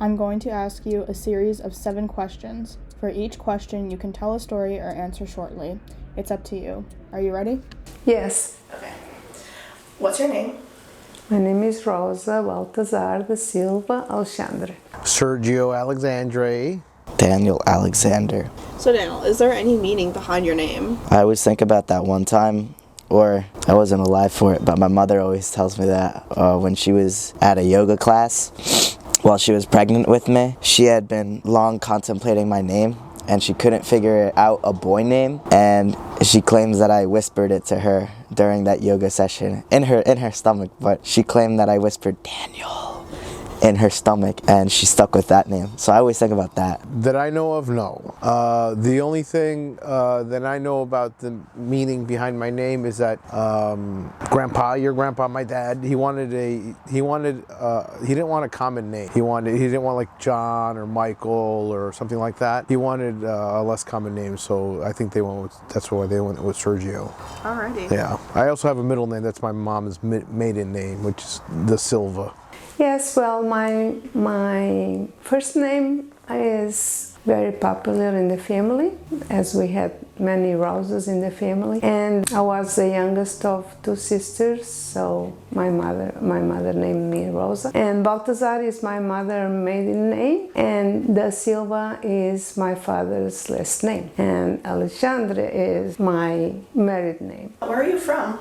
I'm going to ask you a series of 7 questions. For each question, you can tell a story or answer shortly. It's up to you. Are you ready? Yes. Okay. What's your name? My name is Rosa Baltazar da Silva Alexandre. Sergio Alexandre. Daniel Alexander. So Daniel, is there any meaning behind your name? I always think about that one time, or I wasn't alive for it, but my mother always tells me that when she was at a yoga class while she was pregnant with me, she had been long contemplating my name and she couldn't figure out a boy name, and she claims that I whispered it to her during that yoga session in her stomach, but she claimed that I whispered Daniel in her stomach, and she stuck with that name. So I always think about that. That I know of, no. The only thing that I know about the meaning behind my name is that your grandpa, my dad, he didn't want a common name. He didn't want like John or Michael or something like that. He wanted a less common name, so I think that's why they went with Sergio. Alrighty. Yeah. I also have a middle name. That's my mom's maiden name, which is Da Silva. Yes, well, my first name is very popular in the family, as we had many Rosas in the family, and I was the youngest of 2 sisters, so my mother named me Rosa, and Baltazar is my mother's maiden name, and Da Silva is my father's last name, and Alexandre is my married name. Where are you from?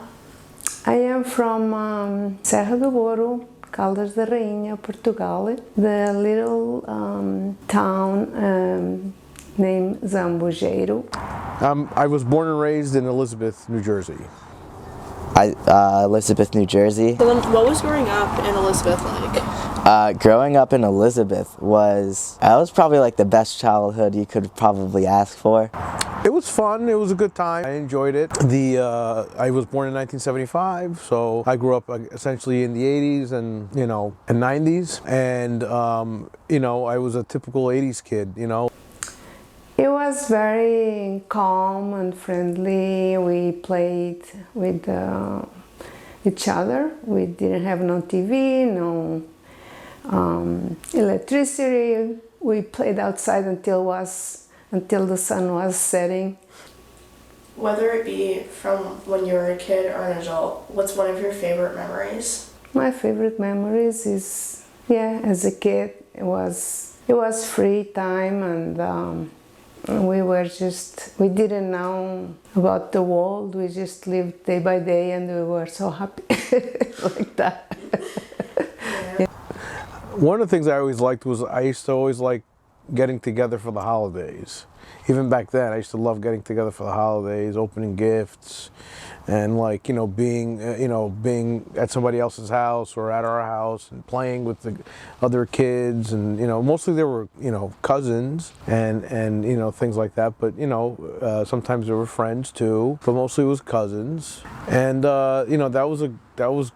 I am from Serra do Douro, Caldas da Rainha, Portugal, the little town named Zambujeiro. I was born and raised in Elizabeth, New Jersey. Elizabeth, New Jersey. So then what was growing up in Elizabeth like? Growing up in Elizabeth was probably like the best childhood you could probably ask for. It was fun. It was a good time. I enjoyed it. I was born in 1975, so I grew up essentially in the 80s and 90s, and I was a typical 80s kid. It was very calm and friendly. We played with each other. We didn't have no TV, no electricity. We played outside until the sun was setting. Whether it be from when you were a kid or an adult, what's one of your favorite memories? My favorite memories is, as a kid, it was free time, and we didn't know about the world. We just lived day by day, and we were so happy like that. Yeah. One of the things I always liked was I used to always like getting together for the holidays. Even back then, I used to love getting together for the holidays, opening gifts, and being at somebody else's house or at our house and playing with the other kids, and mostly they were cousins and things like that. But sometimes there were friends too, but mostly it was cousins, and that was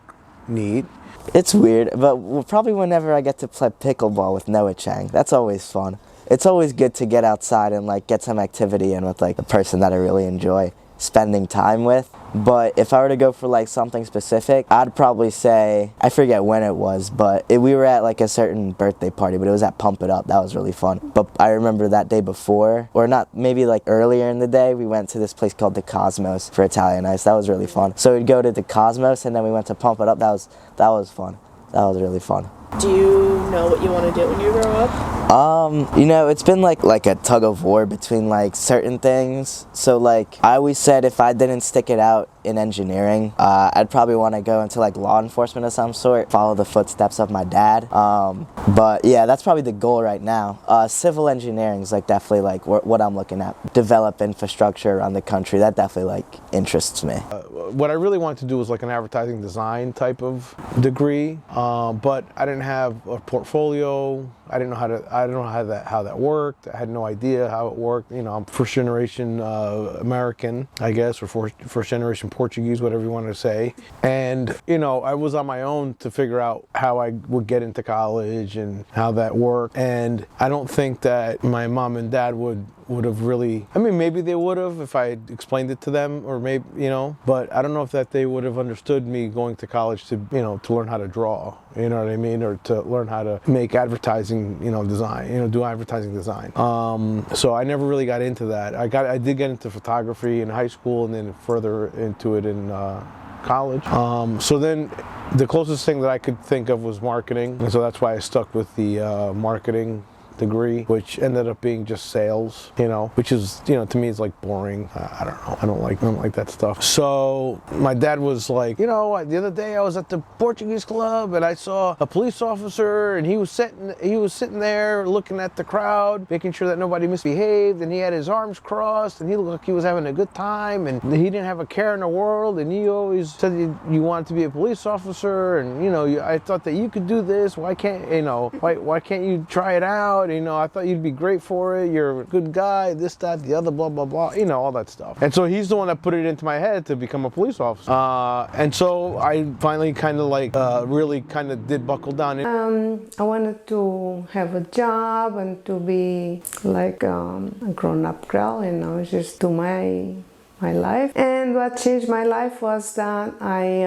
neat. It's weird, but probably whenever I get to play pickleball with Noah Chang, that's always fun. It's always good to get outside and get some activity in with the person that I really enjoy spending time with. But if I were to go for something specific, I'd probably say, I forget when it was, but we were at a certain birthday party, but it was at Pump It Up. That was really fun. But I remember that day before, or not, maybe earlier in the day, we went to this place called the Cosmos for Italian Ice. That was really fun. So we'd go to the Cosmos, and then we went to Pump It Up. That was fun. That was really fun. Do you know what you want to do when you grow up? It's been like a tug of war between certain things. So I always said if I didn't stick it out in engineering, I'd probably want to go into law enforcement of some sort, follow the footsteps of my dad. But yeah, that's probably the goal right now. Civil engineering is definitely what I'm looking at. Develop infrastructure around the country. That definitely interests me. What I really wanted to do was an advertising design type of degree, but I didn't have a portfolio. I didn't know how that worked. I had no idea how it worked. I'm first generation American, I guess, or first generation Portuguese, whatever you want to say. And I was on my own to figure out how I would get into college and how that worked. And I don't think that my mom and dad would would have really, I mean, maybe they would have if I had explained it to them, or maybe, you know, but I don't know if that they would have understood me going to college to, you know, to learn how to draw, you know what I mean, or to learn how to make advertising, you know, design, you know, do advertising design. So I never really got into that. I did get into photography in high school, and then further into it in college. So then the closest thing that I could think of was marketing, and so that's why I stuck with the marketing degree, which ended up being just sales, you know, which is, you know, to me is like boring. I don't know. I don't like that stuff. So my dad was like, you know, the other day I was at the Portuguese club and I saw a police officer, and he was sitting there looking at the crowd, making sure that nobody misbehaved, and he had his arms crossed, and he looked like he was having a good time, and he didn't have a care in the world, and you always said you wanted to be a police officer, and you know, I thought that you could do this. Why can't, you know, why can't you try it out? You know, I thought you'd be great for it. You're a good guy, this, that, the other, blah, blah, blah, you know, all that stuff. And so he's the one that put it into my head to become a police officer. And so I finally kind of like really kind of did buckle down. I wanted to have a job and to be like a grown-up girl, you know, just do my life. And what changed my life was that I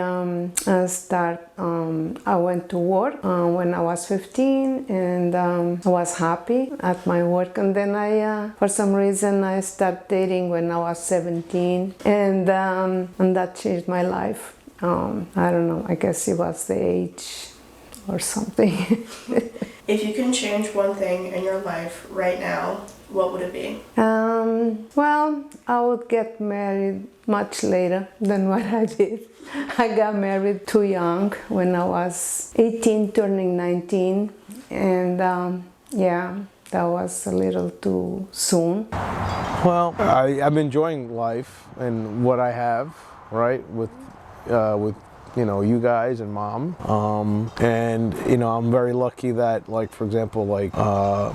went to work when I was 15, and I was happy at my work. And then for some reason, I started dating when I was 17, and that changed my life. I don't know, I guess it was the age or something. If you can change one thing in your life right now, what would it be? Well, I would get married much later than what I did. I got married too young when I was 18, turning 19, and yeah, that was a little too soon. Well, I'm enjoying life and what I have, right, with you know, you guys and mom, and you know, I'm very lucky that, like, for example, like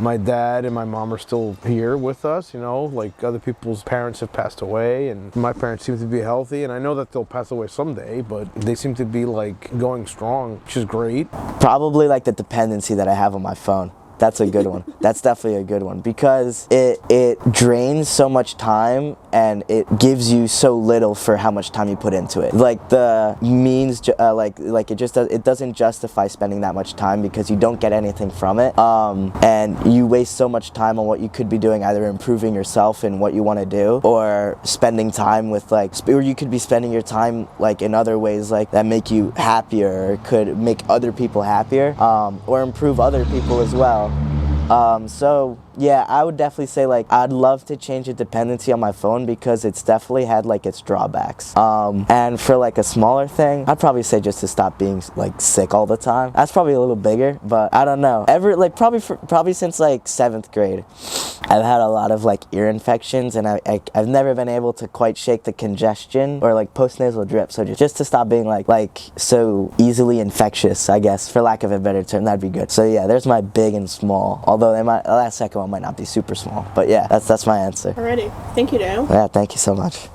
my dad and my mom are still here with us. You know, like other people's parents have passed away, and my parents seem to be healthy, and I know that they'll pass away someday, but they seem to be like going strong, which is great. Probably like the dependency that I have on my phone. That's a good one. That's definitely a good one, because it drains so much time, and it gives you so little for how much time you put into it. Like the means, it doesn't justify spending that much time because you don't get anything from it, and you waste so much time on what you could be doing, either improving yourself in what you want to do, or spending time with or you could be spending your time like in other ways like that make you happier, or could make other people happier, or improve other people as well. So yeah, I would definitely say like I'd love to change the dependency on my phone, because it's definitely had like its drawbacks. And for like a smaller thing, I'd probably say just to stop being like sick all the time. That's probably a little bigger, but I don't know. Probably since like 7th grade, I've had a lot of like ear infections, and I've never been able to quite shake the congestion or like postnasal drip. So just to stop being like so easily infectious, I guess, for lack of a better term, that'd be good. So yeah, there's my big and small. Although that second one might not be super small, but yeah, that's my answer. Alrighty. Thank you, Dale. Yeah, thank you so much.